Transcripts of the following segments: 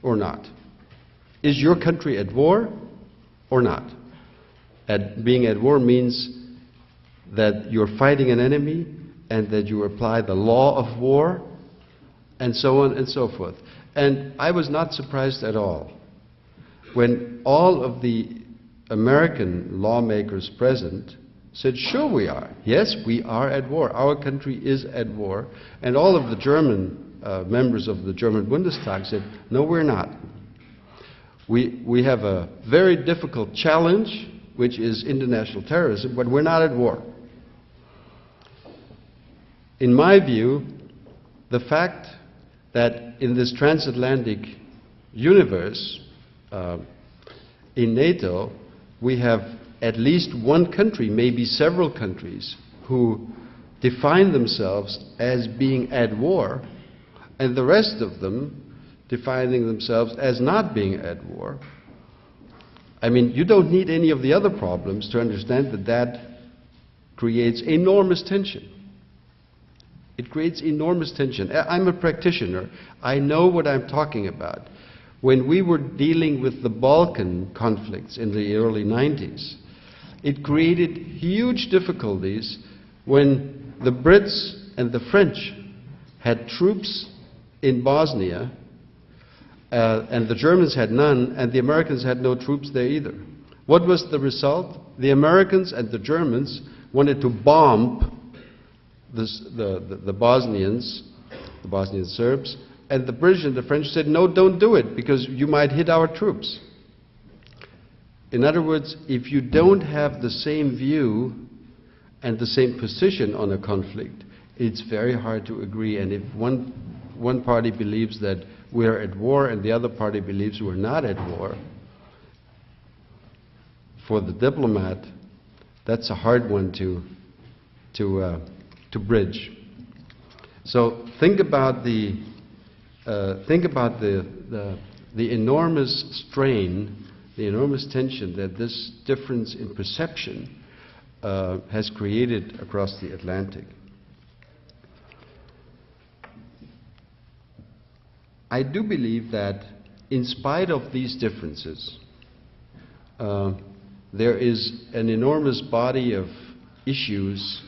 or not? Is your country at war or not? Being at war means that you're fighting an enemy and that you apply the law of war and so on and so forth. And I was not surprised at all when all of the American lawmakers present said, sure we are. Yes, we are at war. Our country is at war. And all of the German members of the German Bundestag said, no, we're not. We have a very difficult challenge, which is international terrorism, but we're not at war. In my view, the fact that in this transatlantic universe, in NATO, we have at least one country, maybe several countries, who define themselves as being at war, and the rest of them defining themselves as not being at war. I mean, you don't need any of the other problems to understand that that creates enormous tension. It creates enormous tension. I'm a practitioner. I know what I'm talking about. When we were dealing with the Balkan conflicts in the early 90s, it created huge difficulties when the Brits and the French had troops in Bosnia, and the Germans had none, and the Americans had no troops there either. What was the result? The Americans and the Germans wanted to bomb the Bosnians, the Bosnian Serbs, and the British and the French said, no, don't do it, because you might hit our troops. In other words, if you don't have the same view and the same position on a conflict, it's very hard to agree. And if one party believes that we're at war and the other party believes we're not at war, for the diplomat, that's a hard one to bridge. So think about the enormous strain, the enormous tension that this difference in perception has created across the Atlantic. I do believe that in spite of these differences, there is an enormous body of issues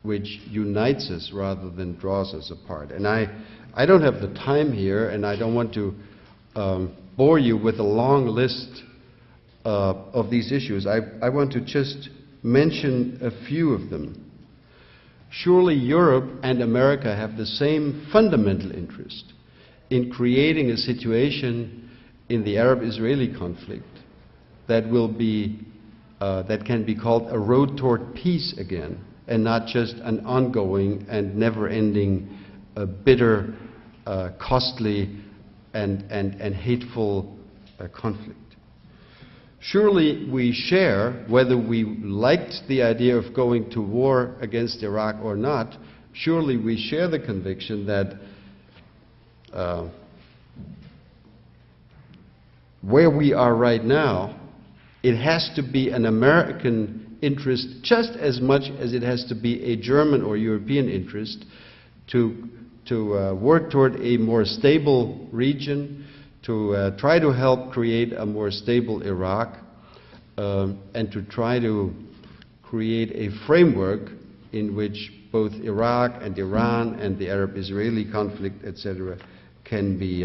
which unites us rather than draws us apart. And I don't have the time here, and I don't want to bore you with a long list of these issues. I want to just mention a few of them. Surely Europe and America have the same fundamental interest in creating a situation in the Arab-Israeli conflict that will be, that can be called a road toward peace again, and not just an ongoing and never-ending, bitter, costly, and hateful conflict. Surely we share, whether we liked the idea of going to war against Iraq or not, surely we share the conviction that where we are right now, it has to be an American interest just as much as it has to be a German or European interest to work toward a more stable region, to try to help create a more stable Iraq, and to try to create a framework in which both Iraq and Iran and the Arab-Israeli conflict, etc., can be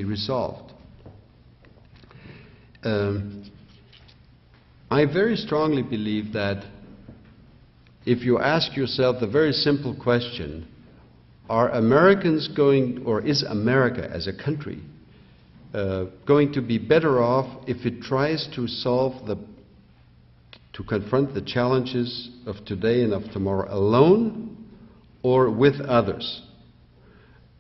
resolved. I very strongly believe that if you ask yourself the very simple question, are Americans going, or is America as a country going to be better off if it tries to to confront the challenges of today and of tomorrow alone or with others?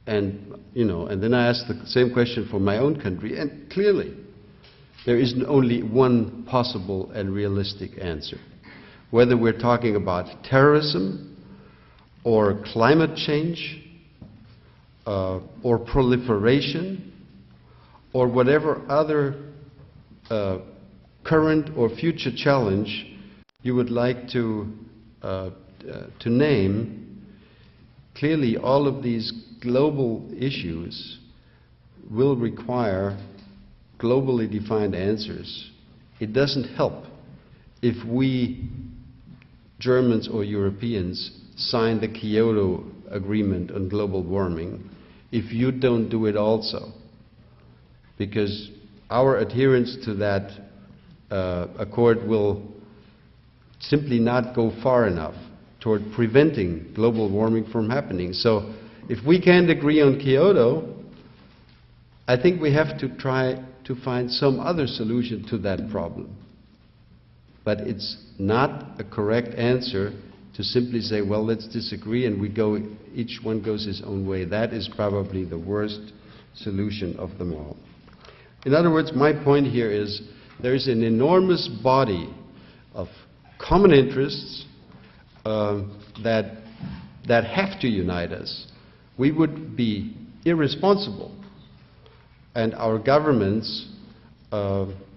And, and then I ask the same question for my own country, and clearly there isn't only one possible and realistic answer. Whether we're talking about terrorism or climate change or proliferation or whatever other current or future challenge you would like to name, clearly all of these global issues will require globally defined answers. It doesn't help if we, Germans or Europeans, sign the Kyoto Agreement on global warming if you don't do it also. Because our adherence to that accord will simply not go far enough toward preventing global warming from happening. So if we can't agree on Kyoto, I think we have to try to find some other solution to that problem. But it's not a correct answer to simply say, well, let's disagree and we go, each one goes his own way. That is probably the worst solution of them all. In other words, my point here is there is an enormous body of common interests that have to unite us. We would be irresponsible, and our governments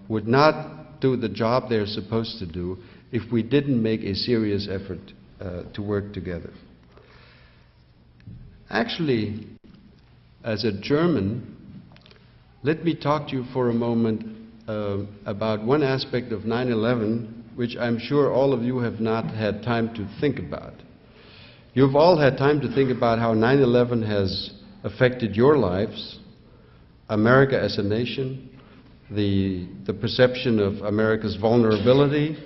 would not do the job they're supposed to do if we didn't make a serious effort to work together. Actually, as a German, let me talk to you for a moment about one aspect of 9/11 which I'm sure all of you have not had time to think about. You've all had time to think about how 9/11 has affected your lives, America as a nation, the perception of America's vulnerability.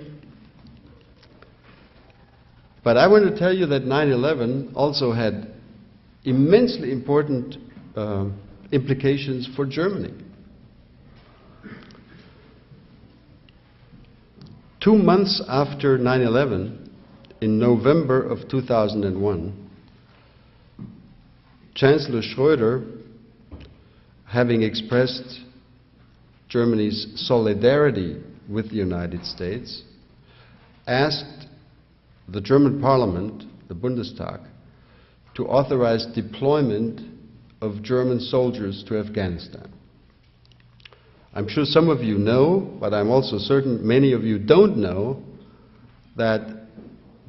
But I want to tell you that 9/11 also had immensely important implications for Germany. 2 months after 9/11, in November of 2001, Chancellor Schröder, having expressed Germany's solidarity with the United States, asked the German Parliament, the Bundestag, to authorize deployment of German soldiers to Afghanistan. I'm sure some of you know, but I'm also certain many of you don't know, that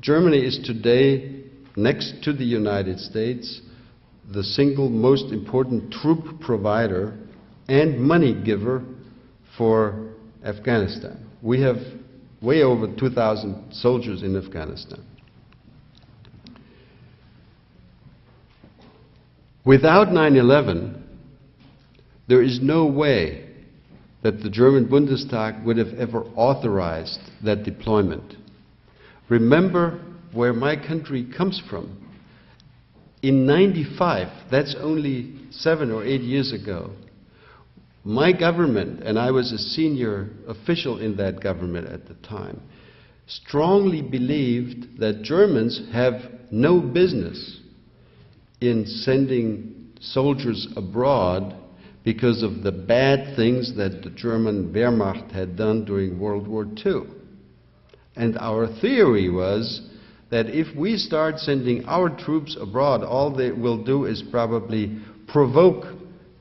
Germany is today, next to the United States, the single most important troop provider and money giver for Afghanistan. We have way over 2,000 soldiers in Afghanistan. Without 9/11, there is no way that the German Bundestag would have ever authorized that deployment. Remember where my country comes from. In '95, that's only 7 or 8 years ago, my government, and I was a senior official in that government at the time, strongly believed that Germans have no business in sending soldiers abroad because of the bad things that the German Wehrmacht had done during World War II. And our theory was that if we start sending our troops abroad, all they will do is probably provoke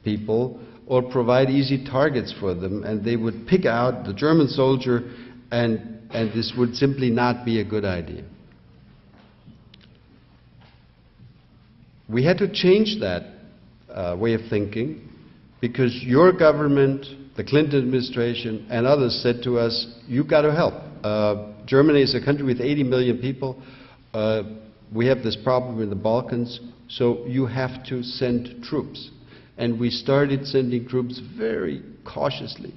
people or provide easy targets for them, and they would pick out the German soldier, and this would simply not be a good idea. We had to change that way of thinking, because your government, the Clinton administration, and others said to us, you've got to help. Germany is a country with 80 million people. We have this problem in the Balkans, so you have to send troops. And we started sending troops very cautiously.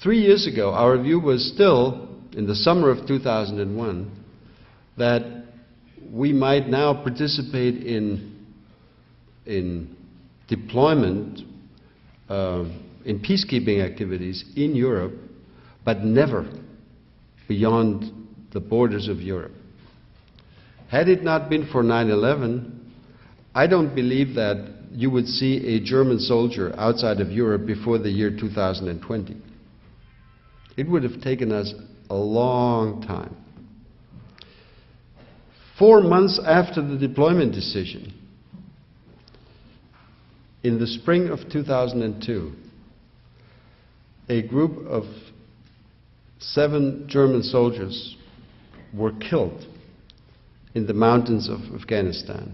3 years ago, our view was still, in the summer of 2001, that we might now participate in deployment, in peacekeeping activities in Europe, but never beyond the borders of Europe. Had it not been for 9/11, I don't believe that you would see a German soldier outside of Europe before the year 2020. It would have taken us a long time. 4 months after the deployment decision, in the spring of 2002, a group of 7 German soldiers were killed in the mountains of Afghanistan.